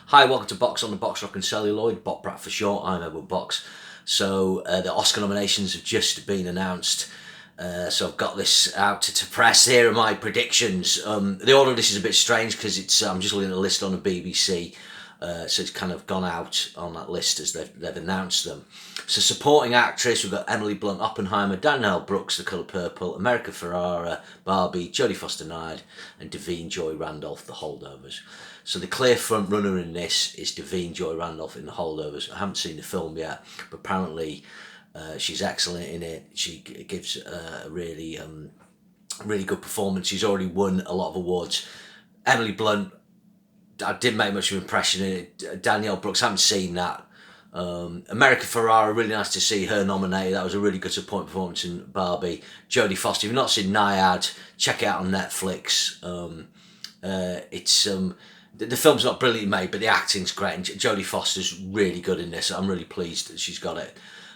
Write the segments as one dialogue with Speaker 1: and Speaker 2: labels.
Speaker 1: Hi, welcome to Box on the Box Rock and Celluloid, Bot Brat for short. I'm Edward Box. So the Oscar nominations have just been announced. So I've got this out to press. Here are my predictions. The order of this is a bit strange because I'm just looking at the list on the BBC. So it's kind of gone out on that list as they've announced them. So supporting actress, we've got Emily Blunt, Oppenheimer, Danielle Brooks, The Colour Purple, America Ferrara, Barbie, Jodie Foster-Knight, and Davine Joy Randolph, The Holdovers. So the clear front runner in this is Davine Joy Randolph in The Holdovers. I haven't seen the film yet, but apparently she's excellent in it. She gives a really good performance. She's already won a lot of awards. Emily Blunt, I didn't make much of an impression in it. Danielle Brooks, haven't seen that. America Ferrara, really nice to see her nominated. That was a really good supporting performance in Barbie. Jodie Foster, if you've not seen Nyad, check it out on Netflix. The film's not brilliantly made, but the acting's great, and Jodie Foster's really good in this. I'm really pleased that she's got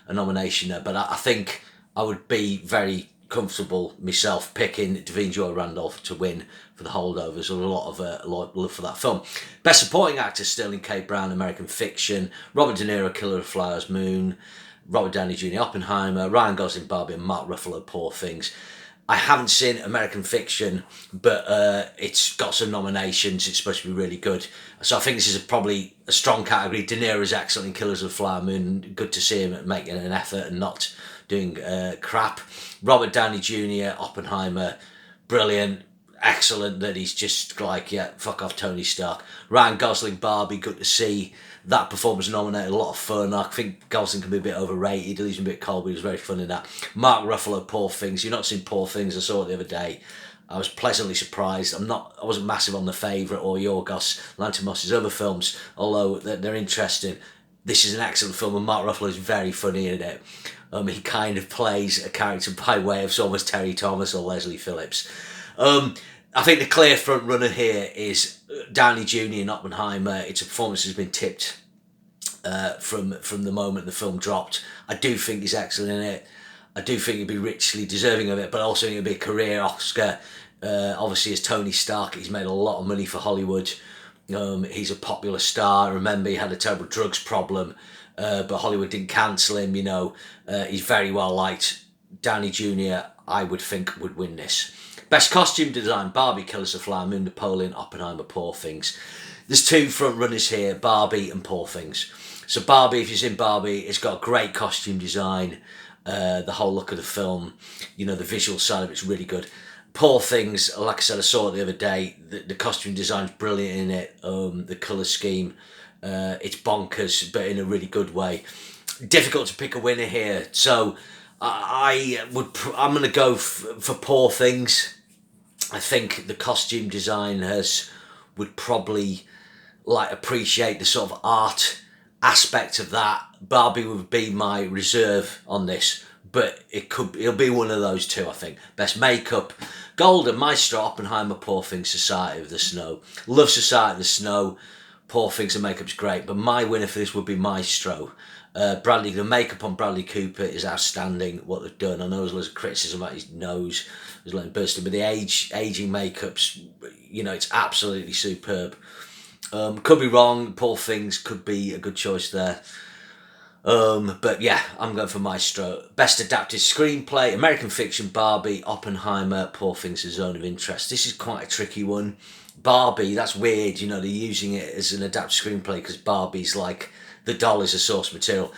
Speaker 1: a nomination there. But I think I would be very comfortable myself picking Davine Joy Randolph to win for The Holdovers. A lot of love for that film. Best Supporting Actor, Sterling K. Brown, American Fiction. Robert De Niro, Killer of the Flowers Moon. Robert Downey Jr., Oppenheimer. Ryan Gosling, Barbie, and Mark Ruffalo, Poor Things. I haven't seen American Fiction, but it's got some nominations. It's supposed to be really good. So I think this is probably a strong category. De Niro's excellent in Killers of the Flower Moon. Good to see him making an effort and not doing crap. Robert Downey Jr., Oppenheimer, brilliant. Excellent that he's just like, yeah, fuck off Tony Stark. Ryan Gosling, Barbie, good to see that performance nominated. A lot of fun. I think Gosling can be a bit overrated. He's a bit cold, but he was very fun in that. Mark Ruffalo, Poor Things. You've not seen Poor Things. I saw it the other day. I was pleasantly surprised. I wasn't massive on The Favourite or Yorgos Lanthimos' other films, although they're interesting. This is an excellent film, and Mark Ruffalo is very funny in it. He kind of plays a character by way of almost Terry Thomas or Leslie Phillips. I think the clear front runner here is Downey Jr. in Oppenheimer. It's a performance that's been tipped from the moment the film dropped. I do think he's excellent in it. I do think he'd be richly deserving of it, but also it'd be a career Oscar. Obviously, as Tony Stark, he's made a lot of money for Hollywood. He's a popular star. Remember, he had a terrible drugs problem, but Hollywood didn't cancel him. He's very well liked. Downey Jr., I would think, would win this. Best Costume Design, Barbie, Killers of the Flower Moon, Napoleon, Oppenheimer, Poor Things. There's two front runners here, Barbie and Poor Things. So Barbie, if you've seen Barbie, it's got great costume design. The whole look of the film, the visual side of it's really good. Poor Things, like I said, I saw it the other day. The costume design's brilliant in it. The colour scheme, it's bonkers, but in a really good way. Difficult to pick a winner here. So I'm going to go for Poor Things. I think the costume designers would probably appreciate the sort of art aspect of that. Barbie would be my reserve on this, but it'll be one of those two, I think. Best Makeup, Golden, Maestro, Oppenheimer, Poor Things, Society of the Snow. Love Society of the Snow. Poor Things and Makeup's great, but my winner for this would be Maestro. The makeup on Bradley Cooper is outstanding, what they've done. I know there's loads of criticism about his nose, there's like bursting, but the aging makeup's, it's absolutely superb. Could be wrong, Poor Things could be a good choice there. But yeah, I'm going for Maestro. Best Adapted Screenplay, American Fiction, Barbie, Oppenheimer, Poor Things, A Zone of Interest. This is quite a tricky one. Barbie, that's weird, they're using it as an adapted screenplay because Barbie's like the doll is a source material.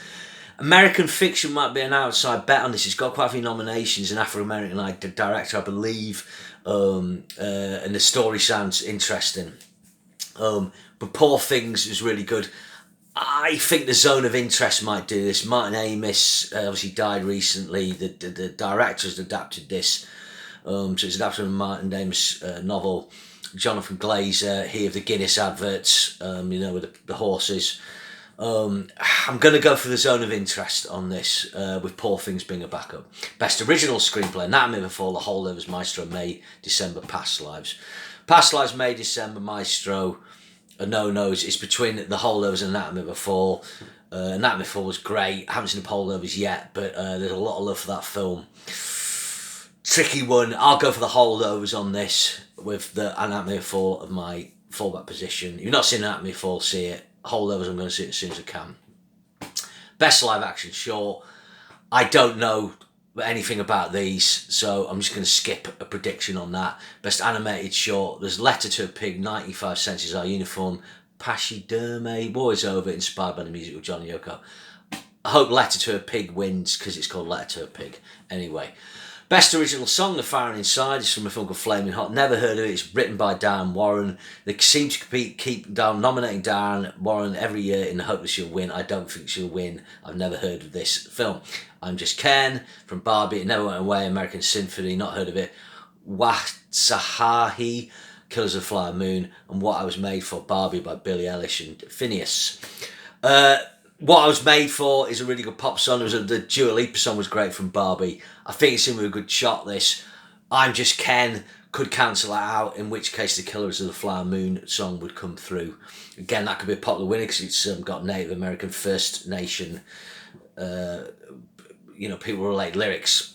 Speaker 1: American Fiction might be an outside bet on this. It's got quite a few nominations, an Afro-American director, I believe, and the story sounds interesting. But Poor Things is really good. I think The Zone of Interest might do this. Martin Amis obviously died recently. The director has adapted this. So it's adapted from Martin Amis' novel. Jonathan Glazer, he of the Guinness adverts, with the horses. I'm going to go for The Zone of Interest on this, with Poor Things being a backup. Best Original Screenplay, Anatomy of a Fall, The Holdovers, Maestro, May, December, Past Lives. Past Lives, May, December, Maestro, no-nos. It's between The Holdovers and Anatomy of a Fall. Anatomy of a Fall was great. I haven't seen The Holdovers yet, but there's a lot of love for that film. Tricky one. I'll go for The Holdovers on this, with the Anatomy of a Fall of my fallback position. If you've not seen Anatomy of a Fall, see it. Holdovers, I'm going to see it as soon as I can. Best live action short. I don't know anything about these, so I'm just going to skip a prediction on that. Best animated short. There's Letter to a Pig, 95 Senses Are Uniform, Pachyderme, Boys Over, inspired by the music of John Yoko. I hope Letter to a Pig wins because it's called Letter to a Pig. Anyway. Best original song, The Fire Inside, is from a film called Flaming Hot. Never heard of it. It's written by Diane Warren. They seem to keep nominating Diane Warren every year in the hope that she'll win. I don't think she'll win. I've never heard of this film. I'm Just Ken from Barbie. It Never Went Away. American Symphony. Not heard of it. Wasahahi, Killers of the Flower Moon, and What I Was Made For, Barbie by Billie Eilish and Phineas. What I Was Made For is a really good pop song. The Dua Lipa song was great from Barbie. I think it's in with a good shot, this. I'm Just Ken could cancel that out, in which case the Killers of the Flower Moon song would come through. Again, that could be a popular winner because it's got Native American First Nation, people related lyrics.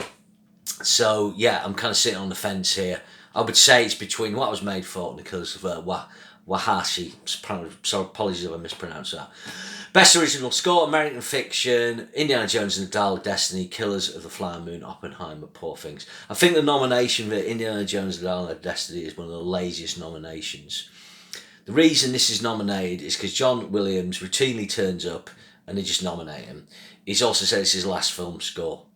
Speaker 1: So, yeah, I'm kind of sitting on the fence here. I would say it's between What I Was Made For and the Killers of Wahashi. Sorry, apologies if I mispronounced that. Best original score, American Fiction, Indiana Jones and the Dial of Destiny, Killers of the Flower Moon, Oppenheimer, Poor Things. I think the nomination for Indiana Jones and the Dial of Destiny is one of the laziest nominations. The reason this is nominated is because John Williams routinely turns up and they just nominate him. He's also said it's his last film score.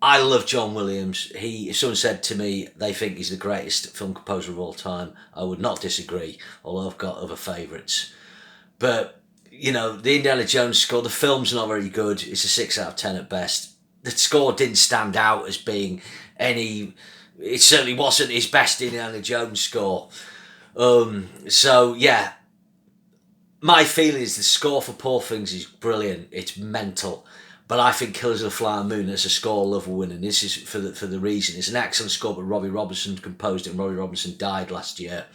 Speaker 1: I love John Williams. If someone said to me they think he's the greatest film composer of all time, I would not disagree, although I've got other favourites. But the Indiana Jones score, the film's not very good. It's a 6 out of 10 at best. The score didn't stand out as being it certainly wasn't his best Indiana Jones score. So, yeah. My feeling is the score for Poor Things is brilliant. It's mental. But I think Killers of the Flower Moon as a score love will win. And this is for the reason. It's an excellent score, but Robbie Robinson composed it, and Robbie Robinson died last year.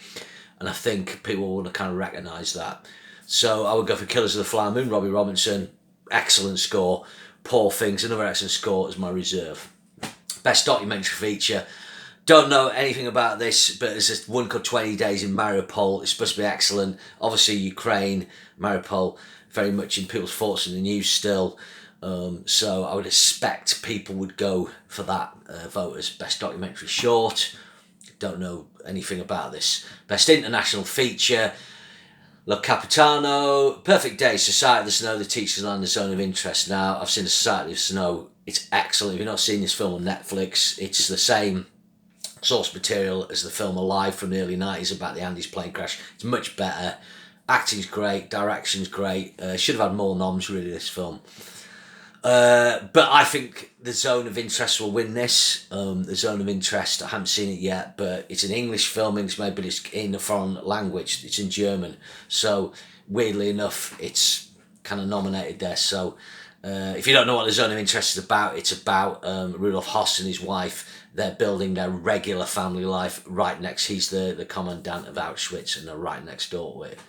Speaker 1: And I think people want to kind of recognise that. So I would go for Killers of the Flower Moon, Robbie Robinson, excellent score. Poor Things, another excellent score as my reserve. Best documentary feature. Don't know anything about this, but there's this one called 20 Days in Mariupol. It's supposed to be excellent. Obviously, Ukraine, Mariupol, very much in people's thoughts in the news still. So I would expect people would go for that vote as best documentary short. Don't know anything about this. Best international feature. La Capitano, Perfect Day, Society of the Snow, The Teacher's Land, The Zone of Interest. Now, I've seen The Society of Snow. It's excellent. If you've not seen this film on Netflix, it's the same source material as the film Alive from the early 90s about the Andes plane crash. It's much better. Acting's great. Direction's great. Should have had more noms, really, this film. But I think The Zone of Interest will win this. The Zone of Interest, I haven't seen it yet, but it's an English film, English made, but it's in a foreign language. It's in German. So, weirdly enough, it's kind of nominated there. So, if you don't know what The Zone of Interest is about, it's about Rudolf Hoss and his wife. They're building their regular family life right next. He's the commandant of Auschwitz, and they're right next door with.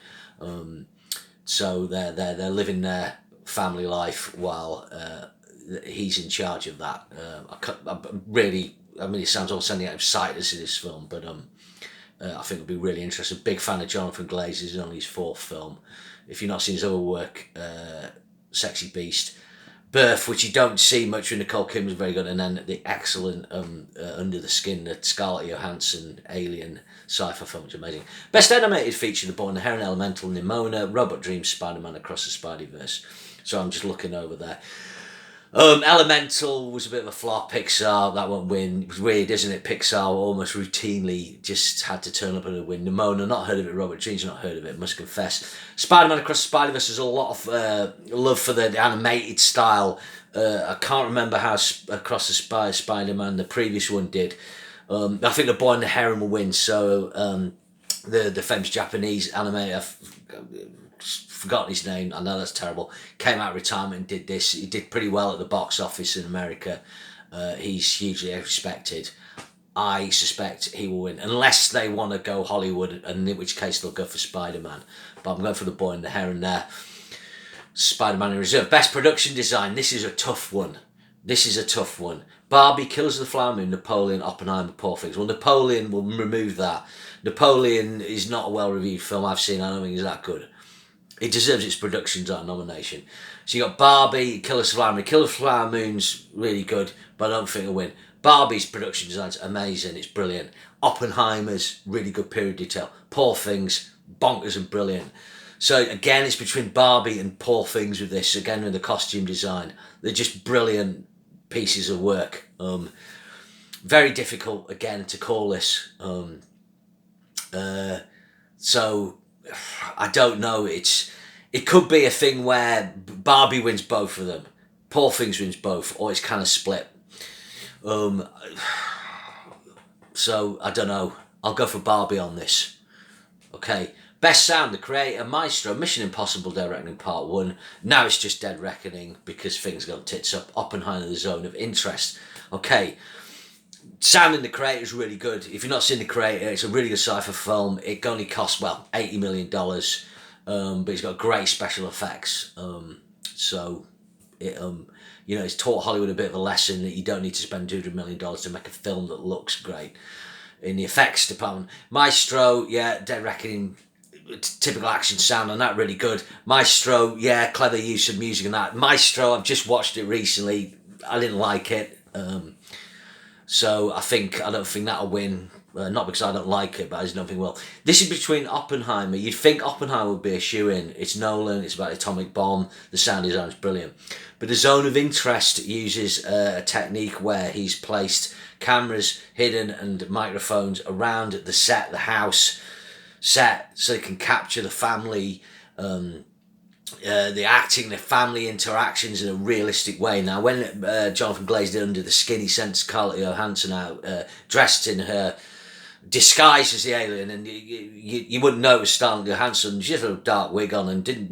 Speaker 1: So they're living their family life while he's in charge of that. It sounds all sending out excited to see this film, but I think it'll be really interesting. Big fan of Jonathan Glaze. This is only his 4th film. If you've not seen his other work, Sexy Beast, Birth, which you don't see much with Nicole Kidman, is very good, and then the excellent Under the Skin, the Scarlett Johansson alien sci-fi film, which is amazing. Best animated feature: The Boy and the Heron, Elemental, Nimona, Robot Dreams, Spider-Man Across the Spideyverse. So I'm just looking over there. Elemental was a bit of a flop. Pixar, that won't win. It was weird, isn't it? Pixar almost routinely just had to turn up and win. Nimona, not heard of it. Robert Dreams, not heard of it, must confess. Spider-Man Across the Spideyverse has a lot of love for the animated style. I can't remember how Across the Spider-Man, the previous one, did. I think The Boy and the Heron will win. So the famous Japanese animator, forgotten his name, I know that's terrible, came out of retirement and did this. He did pretty well at the box office in America. He's hugely respected. I suspect he will win, unless they want to go Hollywood, and in which case they'll go for Spider-Man. But I'm going for The Boy and the Heron there. Spider-Man in reserve. Best production design. This is a tough one This is a tough one. Barbie, Killers of the Flower Moon, Napoleon, Oppenheimer, Poor Things. Well, Napoleon, will remove that. Napoleon is not a well-reviewed film I've seen. I don't think it's that good. It deserves its production design nomination. So you got Barbie, Killers of the Flower Moon. Killers of the Flower Moon's really good, but I don't think it'll win. Barbie's production design's amazing. It's brilliant. Oppenheimer's really good period detail. Poor Things, bonkers and brilliant. So again, it's between Barbie and Poor Things with this. Again, with the costume design, they're just brilliant pieces of work. Very difficult again to call this. So I don't know. It could be a thing where Barbie wins both of them, Poor Things wins both, or it's kind of split. So I don't know. I'll go for Barbie on this. Okay. Best sound, the creator, Maestro, Mission Impossible Dead Reckoning Part 1. Now it's just Dead Reckoning because things gone tits up. Oppenheimer, The Zone of Interest. Okay. Sound in the creator is really good. If you've not seen the creator, it's a really good sci-fi film. It only cost, well, $80 million. But it's got great special effects. So it it's taught Hollywood a bit of a lesson that you don't need to spend $200 million to make a film that looks great. In the effects department, Maestro, yeah, Dead Reckoning, typical action sound and that, really good. Maestro, yeah, clever use of music and that. Maestro, I've just watched it recently. I didn't like it. So I don't think that'll win. Not because I don't like it, but I just don't think will. This is between Oppenheimer. You'd think Oppenheimer would be a shoe-in. It's Nolan. It's about the atomic bomb. The sound design is brilliant. But The Zone of Interest uses a technique where he's placed cameras hidden and microphones around the set, the house set, so they can capture the family, the acting, the family interactions in a realistic way. Now, when Jonathan Glaze did Under the Skin, he sent Scarlett Johansson out dressed in her disguise as the alien, and you wouldn't know it was Scarlett Johansson. She had a dark wig on and didn't,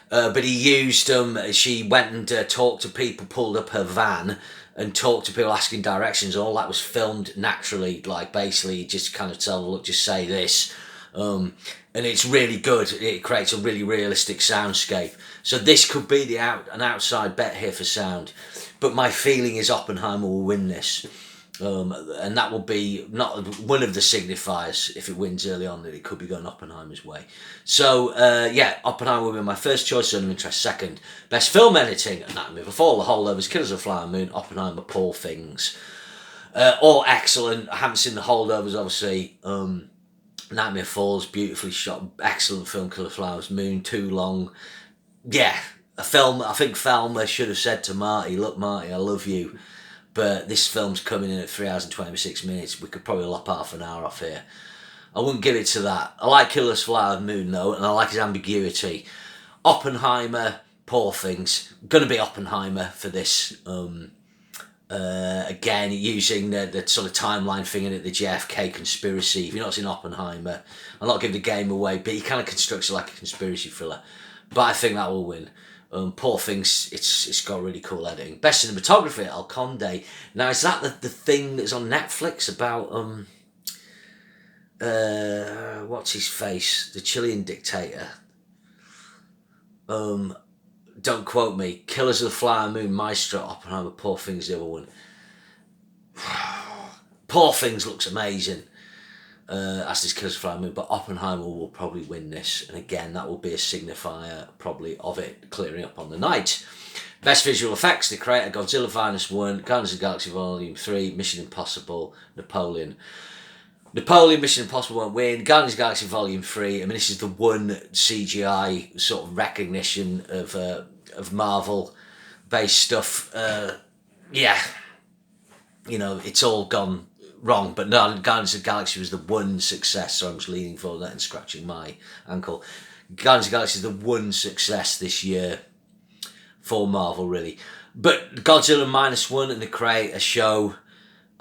Speaker 1: but he used she went and talked to people, pulled up her van and talked to people asking directions. All that was filmed naturally, like basically just kind of tell them, look, just say this. And it's really good. It creates a really realistic soundscape. So this could be an outside bet here for sound. But my feeling is Oppenheimer will win this. And that will be not one of the signifiers, if it wins early on, that it could be going Oppenheimer's way. So, Oppenheimer will be my first choice, Zone of Interest second. Best film editing, Anatomy of a Fall, The Holdovers, Killers of the Flower Moon, Oppenheimer, Poor Things. All excellent. I haven't seen The Holdovers, obviously. Nightmare Falls, beautifully shot, excellent film. Killer Flowers Moon, too long. Yeah, a film. I think Thelma should have said to Marty, look Marty, I love you, but this film's coming in at 3 hours and 26 minutes. We could probably lop half an hour off here. I wouldn't give it to that. I like Killer's Flower Moon though, and I like his ambiguity. Oppenheimer, Poor Things. Gonna be Oppenheimer for this. Again, using the sort of timeline thing in it, the JFK conspiracy. If you've not seen Oppenheimer, I'm not giving the game away, but he kind of constructs it like a conspiracy thriller. But I think that will win. Poor Things, it's got really cool editing. Best cinematography, El Conde. Now, is that the thing that's on Netflix about what's his face, the Chilean dictator? Don't quote me. Killers of the Flower Moon, Maestro, Oppenheimer, Poor Things, the other one. Poor Things looks amazing, as does Killers of the Flower Moon, but Oppenheimer will probably win this. And again, that will be a signifier probably of it clearing up on the night. Best visual effects, the creator, Godzilla -1, Guardians of the Galaxy Volume 3, Mission Impossible, Napoleon. Mission Impossible won't win. Guardians of the Galaxy Volume 3. I mean, this is the one CGI sort of recognition of Marvel-based stuff. It's all gone wrong. But no, Guardians of the Galaxy was the one success. So I'm just leaning forward that and scratching my ankle. Guardians of the Galaxy is the one success this year for Marvel, really. But Godzilla -1 and the creator show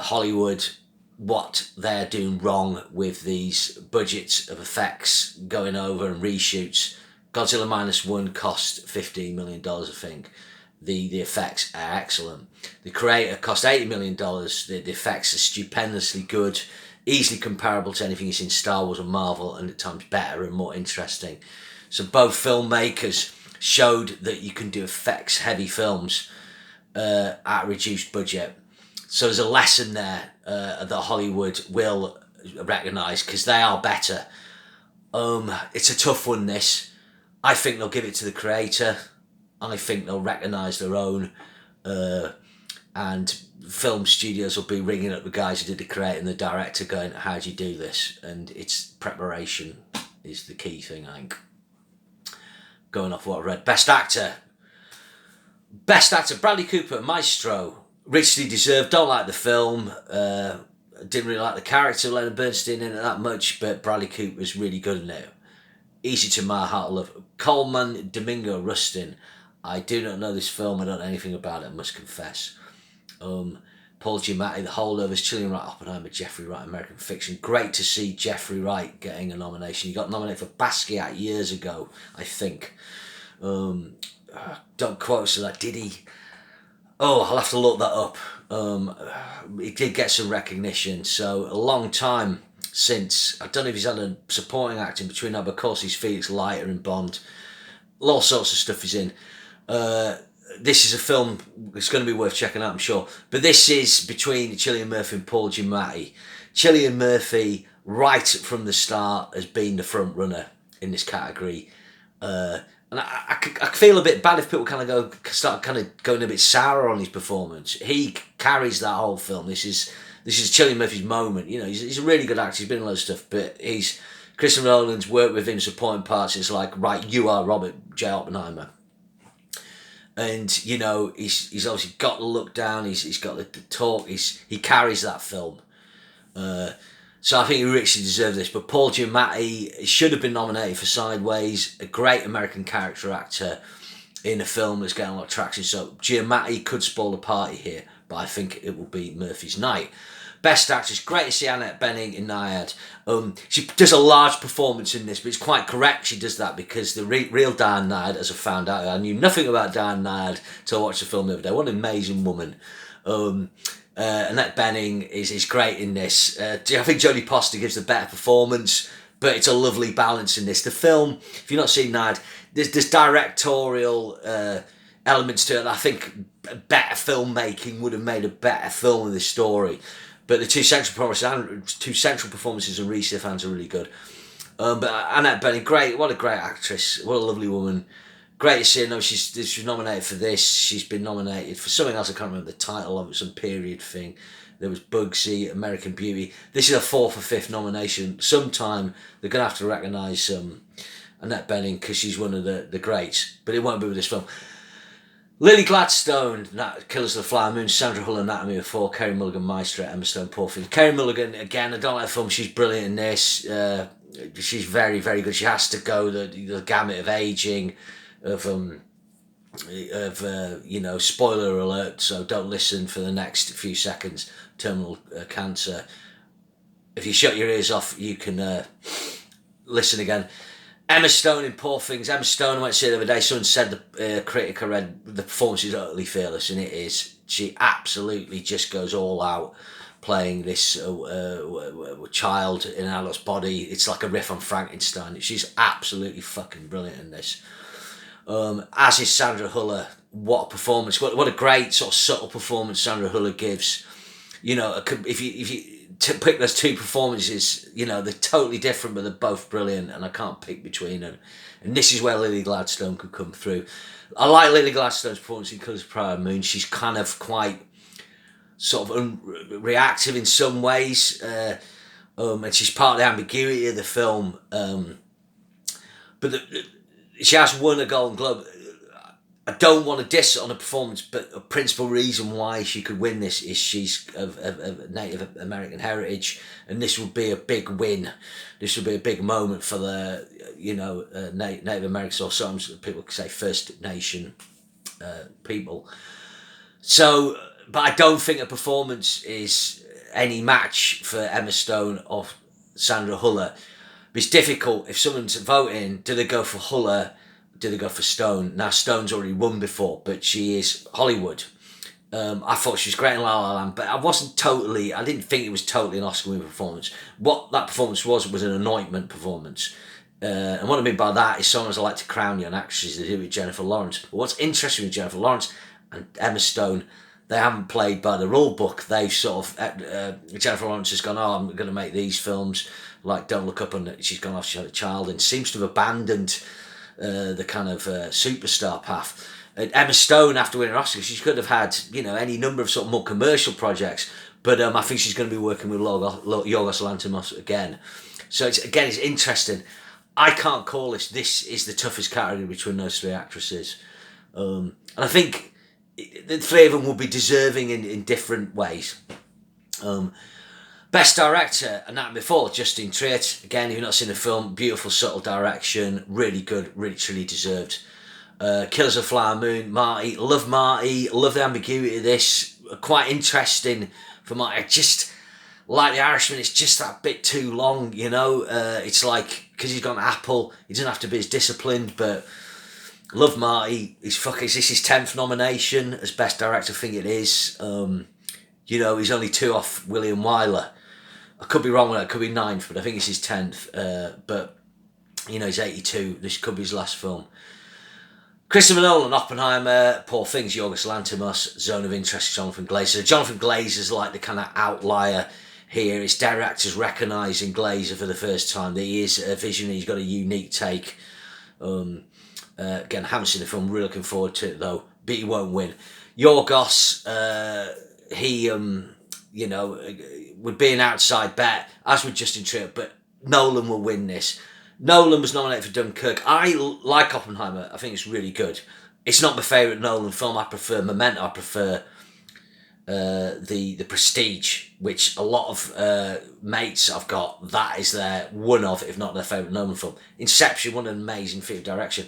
Speaker 1: Hollywood what they're doing wrong with these budgets of effects going over and reshoots. Godzilla -1 cost $15 million, I think. The effects are excellent. The creator cost $80 million. The effects are stupendously good, easily comparable to anything you see in Star Wars or Marvel, and at times better and more interesting. So both filmmakers showed that you can do effects-heavy films at a reduced budget. So there's a lesson there that Hollywood will recognise, because they are better. It's a tough one, this. I think they'll give it to the creator. I think they'll recognise their own. And film studios will be ringing up the guys who did the creator and the director going, how do you do this? And it's preparation is the key thing, I think. Going off what I read. Best actor, Bradley Cooper, Maestro. Richly deserved. Don't like the film. Didn't really like the character of Leonard Bernstein in it that much, but Bradley Cooper was really good in it. Easy to my heart to love. Coleman Domingo Rustin. I do not know this film. I don't know anything about it, I must confess. Paul Giamatti, The Holdovers, Cillian Wright, Oppenheimer, Jeffrey Wright, American Fiction. Great to see Jeffrey Wright getting a nomination. He got nominated for Basquiat years ago, I think. Don't quote us on that, did he? Oh, I'll have to look that up. He did get some recognition, so a long time since. I don't know if he's had a supporting acting between that, but of course he's Felix Leiter in Bond. All sorts of stuff he's in. This is a film that's going to be worth checking out, I'm sure. But this is between Cillian Murphy and Paul Giamatti. Cillian Murphy, right from the start, has been the front runner in this category. And I feel a bit bad if people start going a bit sour on his performance. He carries that whole film. This is Cillian Murphy's moment. You know, he's a really good actor. He's been in a lot of stuff, but Christopher Nolan's worked with him supporting parts. It's like, right, you are Robert J. Oppenheimer. And, you know, he's obviously got the look down, he's got the talk, he carries that film. So I think he richly deserves this. But Paul Giamatti should have been nominated for Sideways, a great American character actor in a film that's getting a lot of traction. So Giamatti could spoil the party here, but I think it will be Murphy's night. Best actress, great to see Annette Bening in Nyad. She does a large performance in this, but it's quite correct she does that, because the real Diane Nyad, as I found out, I knew nothing about Diane Nyad till I watched the film the other day. What an amazing woman. Annette Bening is great in this. I think Jodie Foster gives the better performance, but it's a lovely balance in this. The film, if you've not seen Nyad, there's directorial elements to it. I think better filmmaking would have made a better film of this story. But the two central performances of Rhys Ifans are really good. But Annette Bening, great. What a great actress. What a lovely woman. Great to see her. No, she's nominated for this. She's been nominated for something else. I can't remember the title of it. Some period thing. There was Bugsy, American Beauty. This is a 4th or 5th nomination. Sometime they're going to have to recognise Annette Bening, because she's one of the greats. But it won't be with this film. Lily Gladstone, Killers of the Flower Moon, Sandra Hull, Anatomy of Fall, Kerry Mulligan, Maestro, Emma Stone, Poor Things. Kerry Mulligan, again, I don't like the film, she's brilliant in this. She's very, very good. She has to go the gamut of aging, spoiler alert, so don't listen for the next few seconds. Terminal cancer. If you shut your ears off, you can listen again. Emma Stone in Poor Things. Emma Stone, I went to see the other day, someone said the critic I read, the performance is utterly fearless, and it is. She absolutely just goes all out playing this child in an adult's body. It's like a riff on Frankenstein. She's absolutely fucking brilliant in this. As is Sandra Huller. What a performance. What a great sort of subtle performance Sandra Huller gives. You know, if you pick those two performances, you know, they're totally different, but they're both brilliant, and I can't pick between them. And this is where Lily Gladstone could come through. I like Lily Gladstone's performance in Colours of the Flower Moon. She's kind of quite sort of reactive in some ways, and she's part of the ambiguity of the film. But she has won a Golden Globe. I don't want to diss on a performance, but a principal reason why she could win this is she's of Native American heritage, and this would be a big win. This would be a big moment for the, Native Americans, or some people could say First Nation people. So, but I don't think a performance is any match for Emma Stone or Sandra Huller. But it's difficult. If someone's voting, do they go for Huller? Do they go for Stone? Now, Stone's already won before, but she is Hollywood. I thought she was great in La La Land, but I didn't think it was totally an Oscar-winning performance. What that performance was an anointment performance. And what I mean by that is sometimes I like to crown young actresses, they do with Jennifer Lawrence. But what's interesting with Jennifer Lawrence, and Emma Stone, they haven't played by the rule book. They've sort of, Jennifer Lawrence has gone, oh, I'm going to make these films, like Don't Look Up, and she's gone off, she had a child, and seems to have abandoned the kind of superstar path. Emma Stone, after winning an Oscar, she could have had, you know, any number of sort of more commercial projects, but I think she's going to be working with Yorgos Lanthimos again. So it's interesting. I can't call this. This is the toughest category between those three actresses. And I think the three of them will be deserving in different ways. Best Director, and that before, Justin Triet. Again, if you've not seen the film, beautiful, subtle direction, really good, really, truly deserved. Killers of the Flower Moon, Marty. Love Marty, love the ambiguity of this. Quite interesting for Marty. I just like The Irishman, it's just that bit too long, you know. It's like, because he's got an Apple, he doesn't have to be as disciplined, but love Marty. Is this his 10th nomination as Best Director? I think it is. You know, he's only 2 off William Wyler. I could be wrong with that, it could be 9th, but I think it's his 10th. But, you know, he's 82, this could be his last film. Christopher Nolan, Oppenheimer, Poor Things, Yorgos Lanthimos, Zone of Interest, Jonathan Glazer. Jonathan Glazer's like the kind of outlier here. It's directors recognising Glazer for the first time, that he is a visionary, he's got a unique take. Again, haven't seen the film, really looking forward to it though, but he won't win. Yorgos, he, you know, would be an outside bet, as with Justin Triet, but Nolan will win this. Nolan was nominated for Dunkirk. I like Oppenheimer. I think it's really good. It's not my favourite Nolan film. I prefer Memento. I prefer the Prestige, which a lot of mates I've got, that is one of, if not their favourite Nolan film. Inception, what an amazing feat of direction.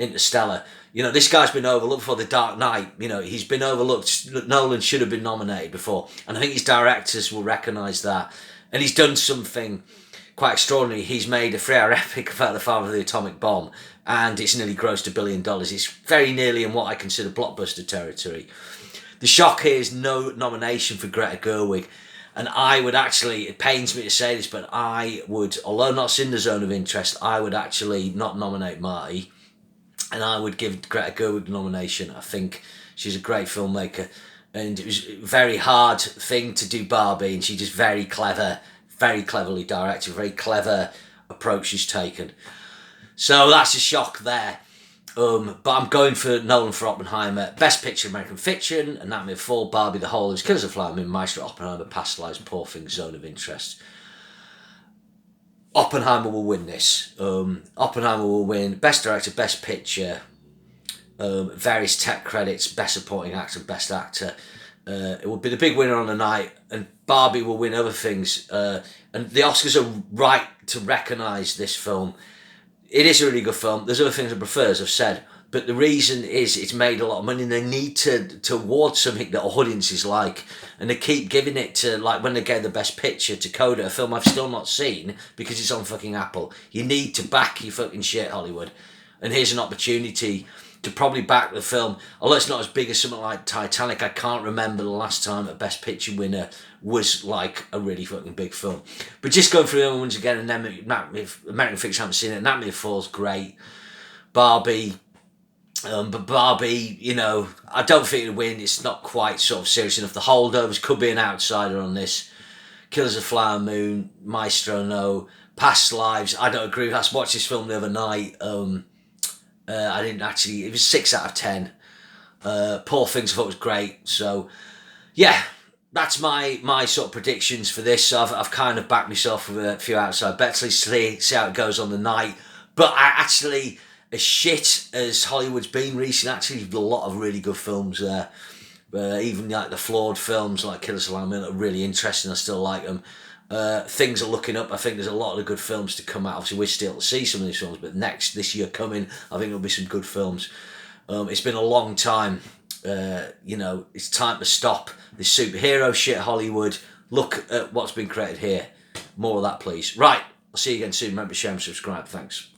Speaker 1: Interstellar. You know, this guy's been overlooked for The Dark Knight. You know, he's been overlooked. Nolan should have been nominated before. And I think his directors will recognise that. And he's done something quite extraordinary. He's made a 3-hour epic about the father of the atomic bomb, and it's nearly grossed $1 billion. It's very nearly in what I consider blockbuster territory. The shock here is no nomination for Greta Gerwig, and I would actually, it pains me to say this, but I would, although not in the Zone of Interest, I would actually not nominate Marty, and I would give Greta Gerwig the nomination. I think she's a great filmmaker, and it was a very hard thing to do Barbie, and she's just very cleverly directed, very clever approach she's taken. So that's a shock there. But I'm going for Nolan for Oppenheimer. Best Picture, American Fiction, Anatomy of a Fall, Barbie, The Hole, Killers of the Flower Moon, Maestro, Oppenheimer, Past Lives, Poor Things, Zone of Interest. Oppenheimer will win this. Oppenheimer will win Best Director, Best Picture, various tech credits, Best Supporting Actor, Best Actor. It will be the big winner on the night, and Barbie will win other things. And the Oscars are right to recognise this film. It is a really good film. There's other things I prefer, as I've said, but the reason is it's made a lot of money, and they need to award something that audiences like, and they keep giving it to, like when they gave the Best Picture to Coda, a film I've still not seen because it's on fucking Apple. You need to back your fucking shit, Hollywood, and here's an opportunity to probably back the film. Although it's not as big as something like Titanic, I can't remember the last time a Best Picture winner was like a really fucking big film. But just going through the other ones again, and then American Fiction, I haven't seen it. Anatomy of a Fall's great. Barbie, but Barbie, you know, I don't think it'll win. It's not quite sort of serious enough. The Holdovers could be an outsider on this. Killers of the Flower Moon, Maestro, no. Past Lives, I don't agree. I watched this film the other night. I didn't actually, it was 6 out of 10. Poor Things I thought was great. So, yeah, that's my sort of predictions for this. So I've kind of backed myself with a few outside bets. Let's see how it goes on the night. But I actually, as shit as Hollywood's been recently, actually a lot of really good films there. Even like the flawed films like Killers of the Flower Moon are really interesting. I still like them. Things are looking up. I think there's a lot of good films to come out. Obviously, we're still to see some of these films, but this year coming, I think there'll be some good films. It's been a long time. You know, it's time to stop this superhero shit, Hollywood. Look at what's been created here. More of that, please. Right, I'll see you again soon. Remember, share and subscribe. Thanks.